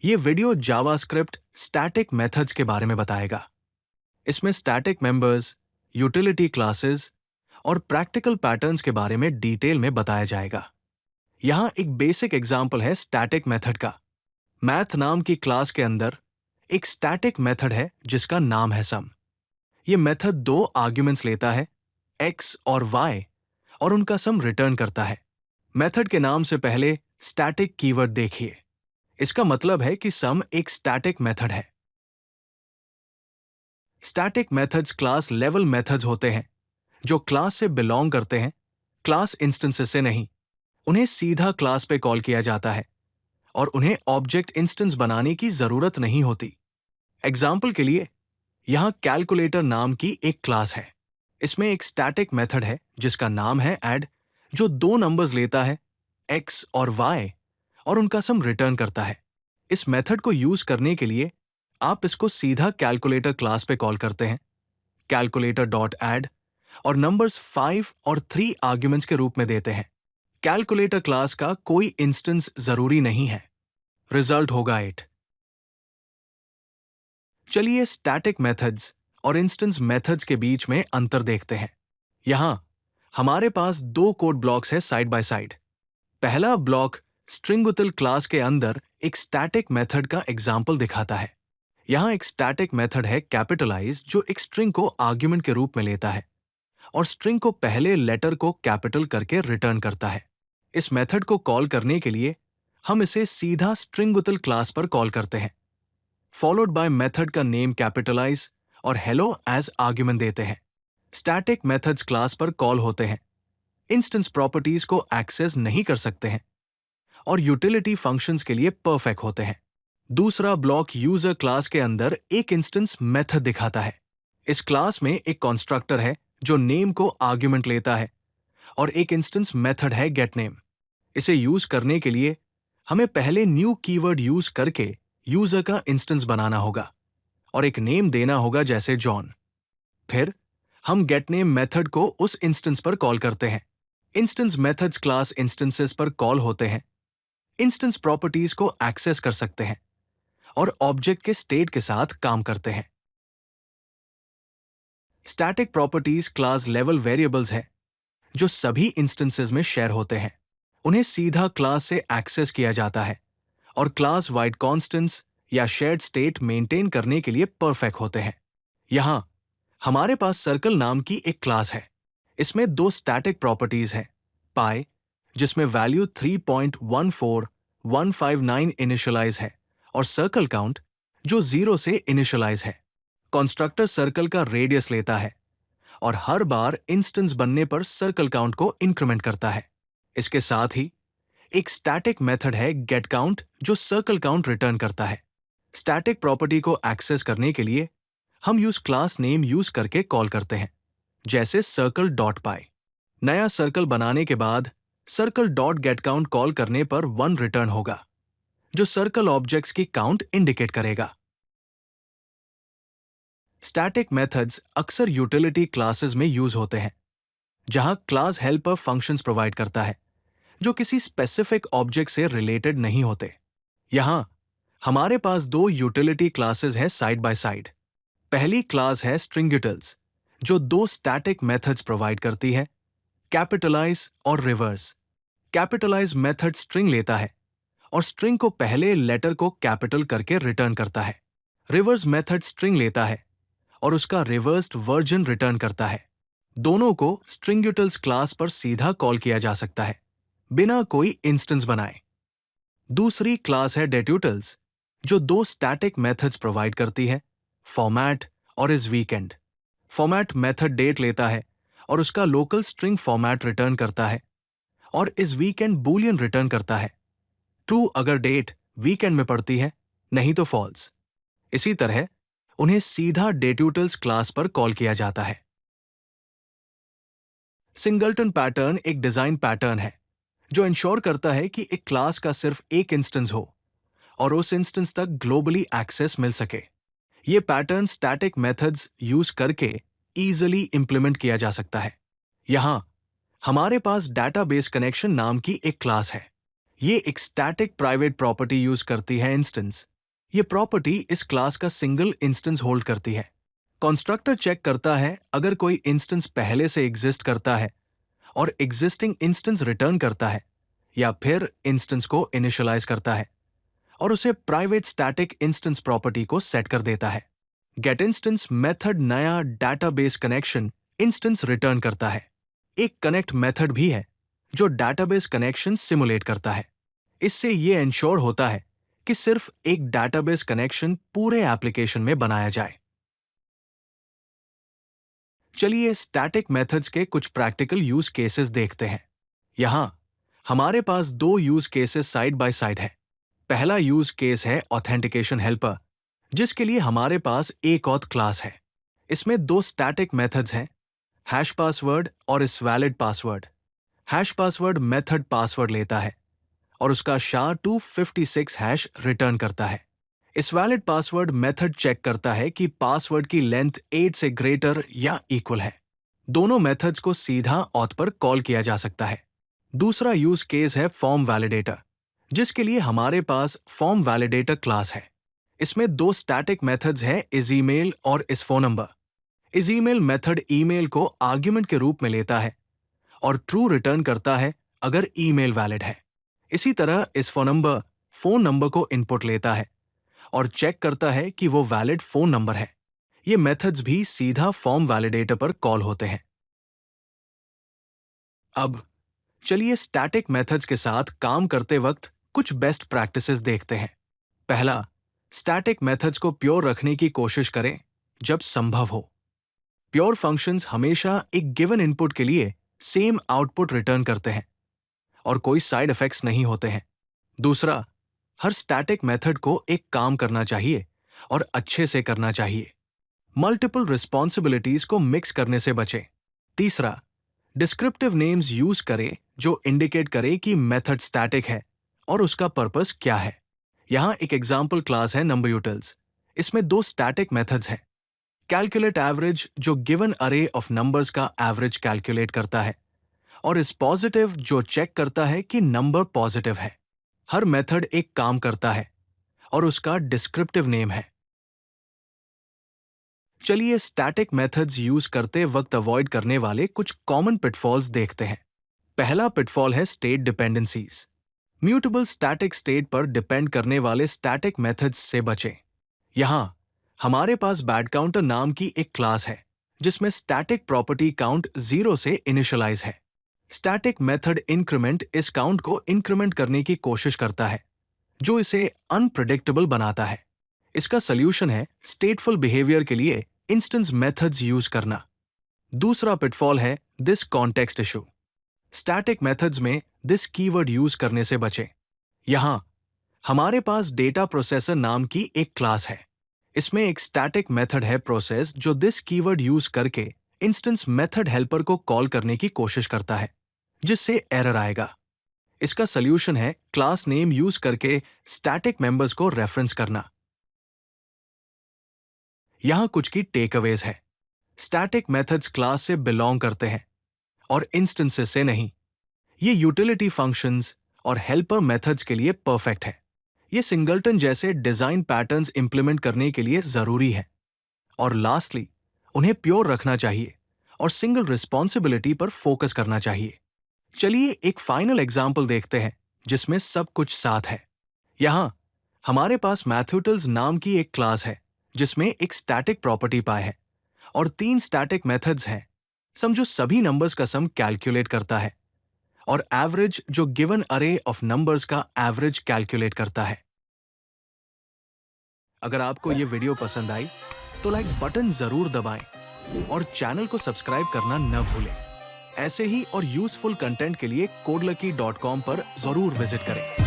ये video JavaScript static methods के बारे में बताएगा। इसमें स्टैटिक मेंबर्स, यूटिलिटी क्लासेस और प्रैक्टिकल पैटर्न्स के बारे में डिटेल में बताया जाएगा। यहाँ एक बेसिक एग्जांपल है स्टैटिक मेथड का। मैथ नाम की क्लास के अंदर एक स्टैटिक मेथड है जिसका नाम है सम। ये मेथड दो आर्ग्यूमेंट्स लेता है, x और y, और उनका सम रिटर्न करता है। मेथड के नाम से पहले स्टैटिक कीवर्ड देखिए। इसका मतलब है कि सम एक स्टैटिक मेथड है। Static methods class level methods होते हैं जो क्लास से बिलोंग करते हैं, क्लास इंस्टेंसेस से नहीं। उन्हें सीधा क्लास पे कॉल किया जाता है और उन्हें ऑब्जेक्ट इंस्टेंस बनाने की जरूरत नहीं होती। एग्जाम्पल के लिए, यहां कैलकुलेटर नाम की एक क्लास है। इसमें एक स्टैटिक मेथड है जिसका नाम है ऐड, जो दो नंबर्स लेता है, x और y, और उनका सम रिटर्न करता है। इस मेथड को यूज करने के लिए आप इसको सीधा कैलकुलेटर क्लास पे कॉल करते हैं, कैलकुलेटर डॉट ऐड, और नंबर्स 5 और 3 आर्ग्यूमेंट्स के रूप में देते हैं। कैलकुलेटर क्लास का कोई इंस्टेंस जरूरी नहीं है। रिजल्ट होगा 8। चलिए स्टैटिक मेथड्स और इंस्टेंस मेथड्स के बीच में अंतर देखते हैं। यहां हमारे पास दो कोड ब्लॉक्स हैं साइड बाय साइड। पहला ब्लॉक स्ट्रिंग क्लास के अंदर एक स्टैटिक मेथड का एग्जाम्पल दिखाता है। यहां एक स्टैटिक मेथड है कैपिटलाइज, जो एक स्ट्रिंग को आर्ग्यूमेंट के रूप में लेता है और स्ट्रिंग को पहले लेटर को कैपिटल करके रिटर्न करता है। इस मेथड को कॉल करने के लिए हम इसे सीधा स्ट्रिंग क्लास पर कॉल करते हैं, फॉलोड बाय मेथड का नेम कैपिटलाइज और हेलो एज आर्ग्यूमेंट देते हैं। स्टैटिक मेथड्स क्लास पर कॉल होते हैं, इंस्टेंस प्रॉपर्टीज को एक्सेस नहीं कर सकते हैं और यूटिलिटी फंक्शंस के लिए परफेक्ट होते हैं। दूसरा ब्लॉक यूजर क्लास के अंदर एक इंस्टेंस मेथड दिखाता है। इस क्लास में एक कंस्ट्रक्टर है जो नेम को आर्ग्यूमेंट लेता है और एक इंस्टेंस मेथड है गेटनेम। इसे यूज करने के लिए हमें पहले न्यू कीवर्ड यूज करके यूजर का इंस्टेंस बनाना होगा और एक नेम देना होगा जैसे जॉन। फिर हम गेटनेम मेथड को उस इंस्टेंस पर कॉल करते हैं। इंस्टेंस मेथड्स क्लास इंस्टेंसेस पर कॉल होते हैं, इंस्टेंस प्रॉपर्टीज को एक्सेस कर सकते हैं और ऑब्जेक्ट के स्टेट के साथ काम करते हैं। Static properties class level variables हैं जो सभी इंस्टेंसेस में शेयर होते हैं। उन्हें सीधा क्लास से एक्सेस किया जाता है और क्लास वाइड कॉन्स्टेंट्स या शेयर्ड स्टेट मेंटेन करने के लिए परफेक्ट होते हैं। यहां हमारे पास सर्कल नाम की एक क्लास है। इसमें दो स्टैटिक प्रॉपर्टीज हैं, पाई, जिसमें वैल्यू 3.14159 इनिशियलाइज है, और सर्कल काउंट, जो 0 से इनिशियलाइज है। कंस्ट्रक्टर सर्कल का रेडियस लेता है और हर बार इंस्टेंस बनने पर सर्कल काउंट को इंक्रीमेंट करता है। इसके साथ ही एक स्टैटिक मेथड है गेट काउंट, जो सर्कल काउंट रिटर्न करता है। स्टैटिक प्रॉपर्टी को एक्सेस करने के लिए हम यूज क्लास नेम यूज करके कॉल करते हैं, जैसे सर्कल डॉट पाई। नया सर्कल बनाने के बाद circle dot gate count call करने पर 1 रिटर्न होगा, जो सर्कल ऑब्जेक्ट्स की काउंट इंडिकेट करेगा। स्टैटिक मेथड्स अक्सर यूटिलिटी क्लासेस में यूज होते हैं, जहां क्लास हेल्पर फंक्शंस प्रोवाइड करता है जो किसी स्पेसिफिक ऑब्जेक्ट से रिलेटेड नहीं होते। यहां हमारे पास दो यूटिलिटी क्लासेस हैं साइड बाय साइड। पहली क्लास है स्ट्रिंगयूटिल्स, जो दो स्टैटिक मेथड्स प्रोवाइड करती है, कैपिटलाइज और रिवर्स। कैपिटलाइज मेथड स्ट्रिंग लेता है और स्ट्रिंग को पहले लेटर को कैपिटल करके रिटर्न करता है। रिवर्स मेथड स्ट्रिंग लेता है और उसका रिवर्स्ड वर्जन रिटर्न करता है। दोनों को स्ट्रिंगयूटिल्स क्लास पर सीधा कॉल किया जा सकता है, बिना कोई इंस्टेंस बनाए। दूसरी क्लास है डेट्यूटल्स, जो दो स्टैटिक मेथड्स प्रोवाइड करती है, फॉर्मेट और इस वीकेंड। फॉर्मेट मेथड डेट लेता है और उसका लोकल स्ट्रिंग फॉर्मेट रिटर्न करता है, और इस वीकेंड बूलियन रिटर्न करता है, ट्रू अगर डेट वीकेंड में पड़ती है, नहीं तो फॉल्स। इसी तरह उन्हें सीधा डेट्यूटल्स क्लास पर कॉल किया जाता है। सिंगलटन पैटर्न एक डिजाइन पैटर्न है जो इंश्योर करता है कि एक क्लास का सिर्फ एक इंस्टेंस हो और उस इंस्टेंस तक ग्लोबली एक्सेस मिल सके। ये पैटर्न स्टैटिक मेथड्स यूज करके इजीली इंप्लीमेंट किया जा सकता है। यहां हमारे पास डाटाबेस कनेक्शन नाम की एक क्लास है। ये एक स्टैटिक प्राइवेट प्रॉपर्टी यूज करती है इंस्टेंस, ये प्रॉपर्टी इस क्लास का सिंगल इंस्टेंस होल्ड करती है। कंस्ट्रक्टर चेक करता है अगर कोई इंस्टेंस पहले से एग्जिस्ट करता है और एग्जिस्टिंग इंस्टेंस रिटर्न करता है या फिर इंस्टेंस को इनिशियलाइज करता है और उसे प्राइवेट स्टैटिक इंस्टेंस प्रॉपर्टी को सेट कर देता है। गेट इंस्टेंस मेथड नया डाटाबेस कनेक्शन इंस्टेंस रिटर्न करता है। एक कनेक्ट मेथड भी है जो डाटाबेस कनेक्शन सिमुलेट करता है। इससे यह इंश्योर होता है कि सिर्फ एक डाटाबेस कनेक्शन पूरे एप्लीकेशन में बनाया जाए। चलिए स्टैटिक मेथड्स के कुछ प्रैक्टिकल यूज केसेस देखते हैं। यहां हमारे पास दो use cases side by side है। पहला यूज केस है ऑथेंटिकेशन हेल्पर, जिसके लिए हमारे पास एक ऑथ क्लास है। इसमें दो स्टैटिक मेथड्स हैं, हैश पासवर्ड और इस valid password. Hash password method password लेता है और उसका SHA-256 हैश रिटर्न करता है। इस वैलिड पासवर्ड मेथड चेक करता है कि पासवर्ड की लेंथ 8 से ग्रेटर या इक्वल है। दोनों मेथड्स को सीधा ऑथ पर कॉल किया जा सकता है। दूसरा यूज केस है फॉर्म वैलिडेटर, जिसके लिए हमारे पास फॉर्म वैलिडेटर क्लास है। इसमें दो स्टैटिक मेथड्स हैं, isEmail और isPhoneNumber। isEmail मेथड ईमेल को आर्ग्यूमेंट के रूप में लेता है और ट्रू रिटर्न करता है अगर ईमेल वैलिड है। इसी तरह isPhoneNumber फोन नंबर को इनपुट लेता है और चेक करता है कि वो वैलिड फोन नंबर है। ये मेथड्स भी सीधा फॉर्म वैलिडेटर पर कॉल होते हैं। अब चलिए स्टैटिक मेथड्स के साथ काम करते वक्त कुछ बेस्ट प्रैक्टिसेस देखते हैं। पहला, स्टैटिक मेथड्स को प्योर रखने की कोशिश करें जब संभव हो। प्योर फंक्शंस हमेशा एक गिवन इनपुट के लिए सेम आउटपुट रिटर्न करते हैं और कोई साइड इफेक्ट्स नहीं होते हैं। दूसरा, हर स्टैटिक मेथड को एक काम करना चाहिए और अच्छे से करना चाहिए। मल्टीपल रिस्पॉन्सिबिलिटीज को मिक्स करने से बचें। तीसरा, डिस्क्रिप्टिव नेम्स यूज करें जो इंडिकेट करे कि मेथड स्टैटिक है और उसका पर्पस क्या है। यहां एक एग्जाम्पल क्लास है नंबरयूटिल्स। इसमें दो स्टैटिक मेथड्स हैं, कैलकुलेट एवरेज जो गिवन अरे ऑफ नंबर्स का एवरेज कैलकुलेट करता है और इस पॉजिटिव जो चेक करता है कि नंबर पॉजिटिव है। हर मेथड एक काम करता है और उसका डिस्क्रिप्टिव नेम है। चलिए स्टैटिक मेथड्स यूज करते वक्त अवॉइड करने वाले कुछ कॉमन पिटफॉल्स देखते हैं। पहला पिटफॉल है state dependencies. Mutable static state पर डिपेंड करने वाले स्टैटिक मेथड्स से बचें। यहां हमारे पास बैड काउंटर नाम की एक क्लास है जिसमें स्टैटिक प्रॉपर्टी काउंट 0 से इनिशियलाइज है। स्टैटिक मेथड इंक्रीमेंट इस काउंट को इंक्रीमेंट करने की कोशिश करता है, जो इसे अनप्रेडिक्टेबल बनाता है। इसका सॉल्यूशन है स्टेटफुल बिहेवियर के लिए इंस्टेंस मेथड्स यूज करना। दूसरा पिटफॉल है this context issue. Static methods में दिस कीवर्ड यूज करने से बचें। यहां हमारे पास डेटा प्रोसेसर नाम की एक क्लास है। इसमें एक स्टैटिक मेथड है प्रोसेस जो दिस कीवर्ड यूज करके इंस्टेंस मेथड हेल्पर को कॉल करने की कोशिश करता है, जिससे एरर आएगा। इसका सॉल्यूशन है क्लास नेम यूज करके स्टैटिक मेंबर्स को रेफरेंस करना। यहां कुछ की टेकअवेज है। स्टैटिक मेथड्स क्लास से बिलोंग करते हैं और इंस्टेंसेस से नहीं। ये यूटिलिटी फंक्शंस और हेल्पर मेथड्स के लिए परफेक्ट है। ये सिंगलटन जैसे डिजाइन पैटर्न्स इंप्लीमेंट करने के लिए जरूरी है। और लास्टली, उन्हें प्योर रखना चाहिए और सिंगल रिस्पॉन्सिबिलिटी पर फोकस करना चाहिए। चलिए एक फाइनल एग्जाम्पल देखते हैं जिसमें सब कुछ साथ है। यहां हमारे पास मैथ्यूटल्स नाम की एक क्लास है जिसमें एक स्टैटिक प्रॉपर्टी पाई है और 3 स्टैटिक मेथड्स हैं। समझो सभी नंबर्स का सम कैलकुलेट करता है और एवरेज जो गिवन अरे ऑफ नंबर्स का एवरेज कैलकुलेट करता है। अगर आपको ये वीडियो पसंद आई तो लाइक बटन जरूर दबाएं और चैनल को सब्सक्राइब करना न भूलें। ऐसे ही और यूजफुल कंटेंट के लिए codelucky.com पर जरूर विजिट करें।